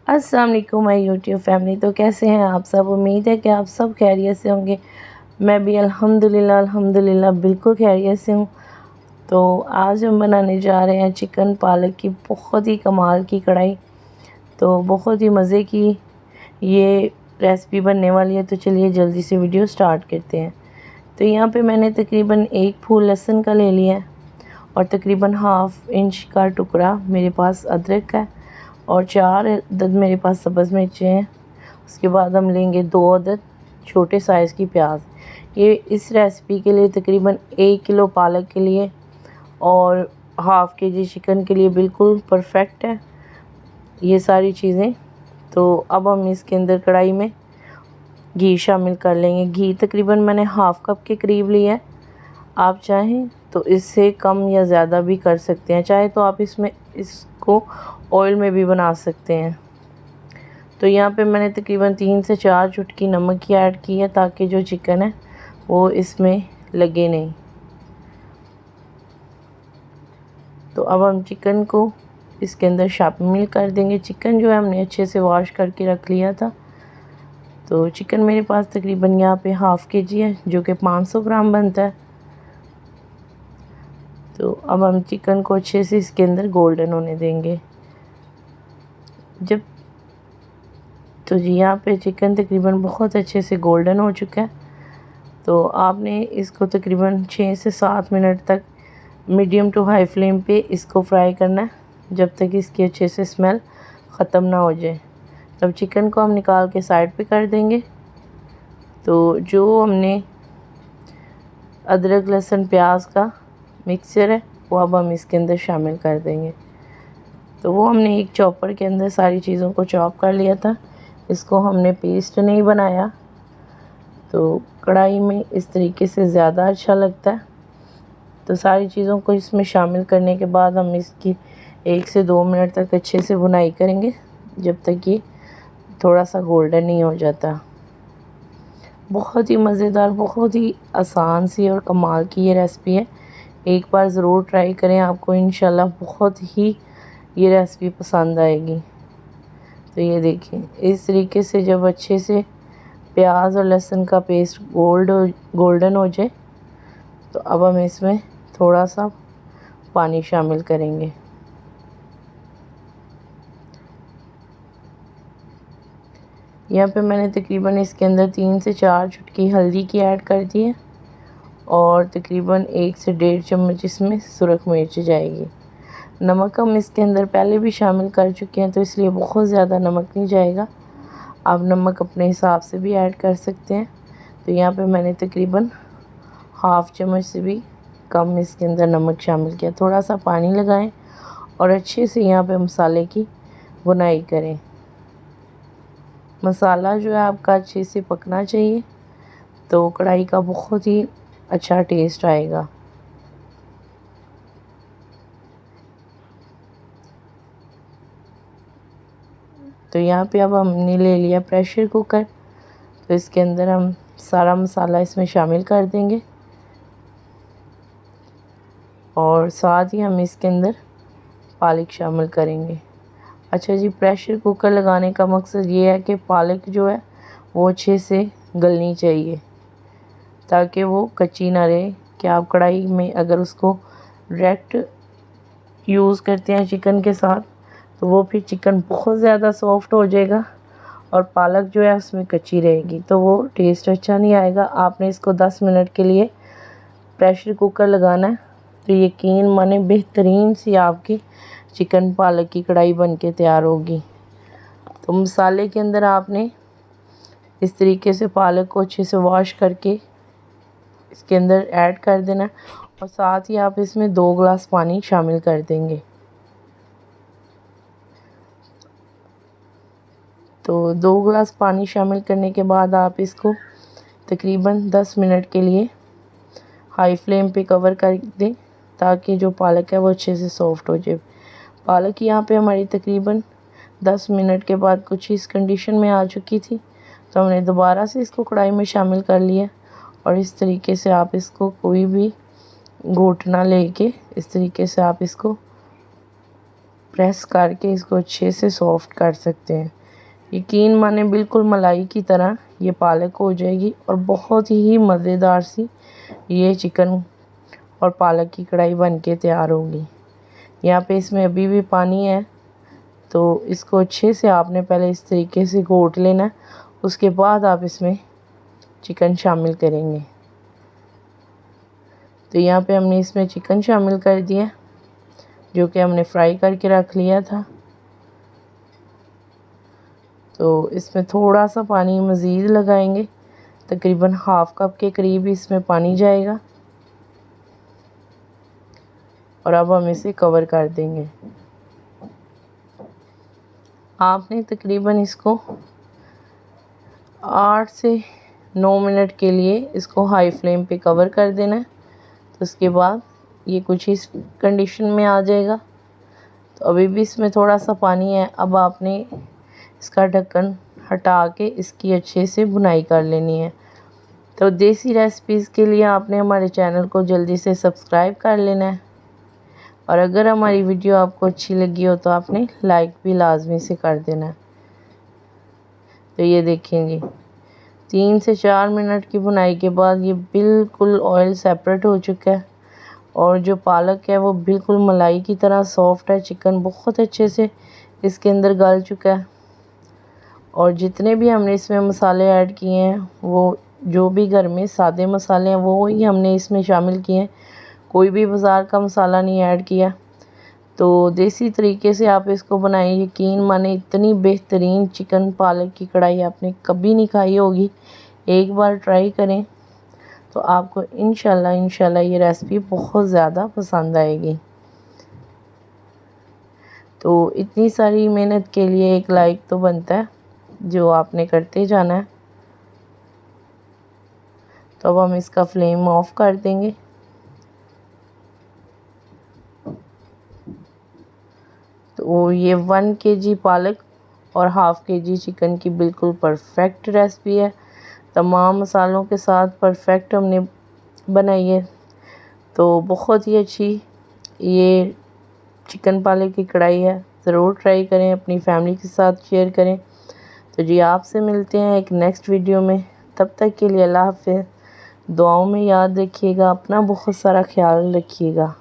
अस्सलाम वालेकुम my YouTube family. तो कैसे हैं आप सब? उम्मीद है कि आप सब खैरियत से होंगे। मैं भी अल्हम्दुलिल्लाह बिल्कुल खैरियत से हूँ। तो आज हम बनाने जा रहे हैं चिकन पालक की बहुत ही कमाल की कढ़ाई। तो बहुत ही मज़े की ये रेसिपी बनने वाली है। तो चलिए जल्दी से वीडियो स्टार्ट करते हैं। तो यहाँ पे मैंने तकरीबन 1 फूल लहसुन का ले लिया है और तकरीबन हाफ़ इंच का टुकड़ा मेरे पास अदरक का है और 4 अदद मेरे पास सब्ज़ मिर्चें हैं। उसके बाद हम लेंगे 2 अदद छोटे साइज़ की प्याज। ये इस रेसिपी के लिए तकरीबन 1 किलो पालक के लिए और हाफ़ केजी चिकन के लिए बिल्कुल परफेक्ट है ये सारी चीज़ें। तो अब हम इसके अंदर कढ़ाई में घी शामिल कर लेंगे। घी तकरीबन मैंने हाफ़ कप के करीब लिया है। आप चाहें तो इससे कम या ज़्यादा भी कर सकते हैं, चाहे तो आप इसको ऑयल में भी बना सकते हैं। तो यहाँ पे मैंने तकरीबन 3 से 4 चुटकी नमक की ऐड की है ताकि जो चिकन है वो इसमें लगे नहीं। तो अब हम चिकन को इसके अंदर शामिल कर देंगे। चिकन जो है हमने अच्छे से वॉश करके रख लिया था। तो चिकन मेरे पास तकरीबन यहाँ पे हाफ़ केजी है जो कि 500 ग्राम बनता है। तो अब हम चिकन को अच्छे से इसके अंदर गोल्डन होने देंगे। तो जी यहाँ पे चिकन तकरीबन बहुत अच्छे से गोल्डन हो चुका है। तो आपने इसको तकरीबन 6 से 7 मिनट तक मीडियम टू हाई फ्लेम पे इसको फ्राई करना है जब तक इसकी अच्छे से स्मेल ख़त्म ना हो जाए। तब चिकन को हम निकाल के साइड पे कर देंगे। तो जो हमने अदरक लहसुन प्याज का मिक्सचर है वो अब हम इसके अंदर शामिल कर देंगे। तो वो हमने एक चॉपर के अंदर सारी चीज़ों को चॉप कर लिया था। इसको हमने पेस्ट नहीं बनाया। तो कढ़ाई में इस तरीके से ज़्यादा अच्छा लगता है। तो सारी चीज़ों को इसमें शामिल करने के बाद हम इसकी 1 से 2 मिनट तक अच्छे से भुनाई करेंगे जब तक ये थोड़ा सा गोल्डन नहीं हो जाता। बहुत ही मज़ेदार, बहुत ही आसान सी और कमाल की ये रेसिपी है। एक बार ज़रूर ट्राई करें, आपको इंशाल्लाह बहुत ही ये रेसिपी पसंद आएगी। तो ये देखिए इस तरीके से जब अच्छे से प्याज और लहसुन का पेस्ट गोल्डन हो जाए तो अब हम इसमें थोड़ा सा पानी शामिल करेंगे। यहाँ पे मैंने तकरीबन इसके अंदर 3 से 4 चुटकी हल्दी की ऐड कर दी है और तकरीबन 1 से 1.5 चम्मच इसमें सुरख मिर्च जाएगी। नमक हम इसके अंदर पहले भी शामिल कर चुके हैं तो इसलिए बहुत ज़्यादा नमक नहीं जाएगा। आप नमक अपने हिसाब से भी ऐड कर सकते हैं। तो यहाँ पे मैंने तकरीबन हाफ़ चम्मच से भी कम इसके अंदर नमक शामिल किया। थोड़ा सा पानी लगाएं और अच्छे से यहाँ पे मसाले की भुनाई करें। मसाला जो है आपका अच्छे से पकना चाहिए तो कढ़ाई का बहुत ही अच्छा टेस्ट आएगा। तो यहाँ पे अब हमने ले लिया प्रेशर कुकर। तो इसके अंदर हम सारा मसाला इसमें शामिल कर देंगे और साथ ही हम इसके अंदर पालक शामिल करेंगे। अच्छा जी, प्रेशर कुकर लगाने का मकसद ये है कि पालक जो है वो अच्छे से गलनी चाहिए ताकि वो कच्ची ना रहे। कि आप कढ़ाई में अगर उसको डायरेक्ट यूज़ करते हैं चिकन के साथ तो वो फिर चिकन बहुत ज़्यादा सॉफ्ट हो जाएगा और पालक जो है उसमें कच्ची रहेगी तो वो टेस्ट अच्छा नहीं आएगा। आपने इसको 10 मिनट के लिए प्रेशर कुकर लगाना है तो यकीन माने बेहतरीन सी आपकी चिकन पालक की कढ़ाई बन के तैयार होगी। तो मसाले के अंदर आपने इस तरीके से पालक को अच्छे से वॉश करके इसके अंदर ऐड कर देना और साथ ही आप इसमें 2 गिलास पानी शामिल कर देंगे। तो 2 गिलास पानी शामिल करने के बाद आप इसको तकरीबन 10 मिनट के लिए हाई फ्लेम पे कवर कर दें ताकि जो पालक है वो अच्छे से सॉफ्ट हो जाए। पालक यहाँ पे हमारी तकरीबन 10 मिनट के बाद कुछ इस कंडीशन में आ चुकी थी। तो हमने दोबारा से इसको कढ़ाई में शामिल कर लिया और इस तरीके से आप इसको कोई भी घोटना लेके इस तरीके से आप इसको प्रेस करके इसको अच्छे से सॉफ्ट कर सकते हैं। यकीन माने बिल्कुल मलाई की तरह ये पालक हो जाएगी और बहुत ही मज़ेदार सी ये चिकन और पालक की कढ़ाई बन के तैयार होगी। यहाँ पे इसमें अभी भी पानी है, तो इसको अच्छे से आपने पहले इस तरीके से घोट लेना, उसके बाद आप इसमें चिकन शामिल करेंगे। तो यहाँ पे हमने इसमें चिकन शामिल कर दिया जो कि हमने फ्राई करके रख लिया था। तो इसमें थोड़ा सा पानी मज़ीद लगाएंगे, तकरीबन हाफ़ कप के करीब इसमें पानी जाएगा और अब हम इसे कवर कर देंगे। आपने तकरीबन इसको 8 से 9 मिनट के लिए इसको हाई फ्लेम पे कवर कर देना है। तो उसके बाद ये कुछ इस कंडीशन में आ जाएगा। तो अभी भी इसमें थोड़ा सा पानी है। अब आपने इसका ढक्कन हटा के इसकी अच्छे से भुनाई कर लेनी है। तो देसी रेसिपीज़ के लिए आपने हमारे चैनल को जल्दी से सब्सक्राइब कर लेना है और अगर हमारी वीडियो आपको अच्छी लगी हो तो आपने लाइक भी लाजमी से कर देना है। तो ये देखेंगे 3 से 4 मिनट की भुनाई के बाद ये बिल्कुल ऑयल सेपरेट हो चुका है और जो पालक है वो बिल्कुल मलाई की तरह सॉफ्ट है। चिकन बहुत अच्छे से इसके अंदर गल चुका है और जितने भी हमने इसमें मसाले ऐड किए हैं वो जो भी घर में सादे मसाले हैं वो ही हमने इसमें शामिल किए हैं, कोई भी बाज़ार का मसाला नहीं ऐड किया। तो देसी तरीके से आप इसको बनाएं, यकीन माने इतनी बेहतरीन चिकन पालक की कढ़ाई आपने कभी नहीं खाई होगी। एक बार ट्राई करें तो आपको इंशाल्लाह ये रेसिपी बहुत ज़्यादा पसंद आएगी। तो इतनी सारी मेहनत के लिए एक लाइक तो बनता है जो आपने करते जाना है। तो अब हम इसका फ्लेम ऑफ कर देंगे। तो ये 1 kg पालक और हाफ़ kg चिकन की बिल्कुल परफेक्ट रेसिपी है। तमाम मसालों के साथ परफेक्ट हमने बनाई है। तो बहुत ही अच्छी ये चिकन पालक की कढ़ाई है। ज़रूर ट्राई करें, अपनी फैमिली के साथ शेयर करें। तो जी आपसे मिलते हैं एक नेक्स्ट वीडियो में। तब तक के लिए अल्लाह हाफ़िज़। दुआओं में याद रखिएगा, अपना बहुत सारा ख्याल रखिएगा।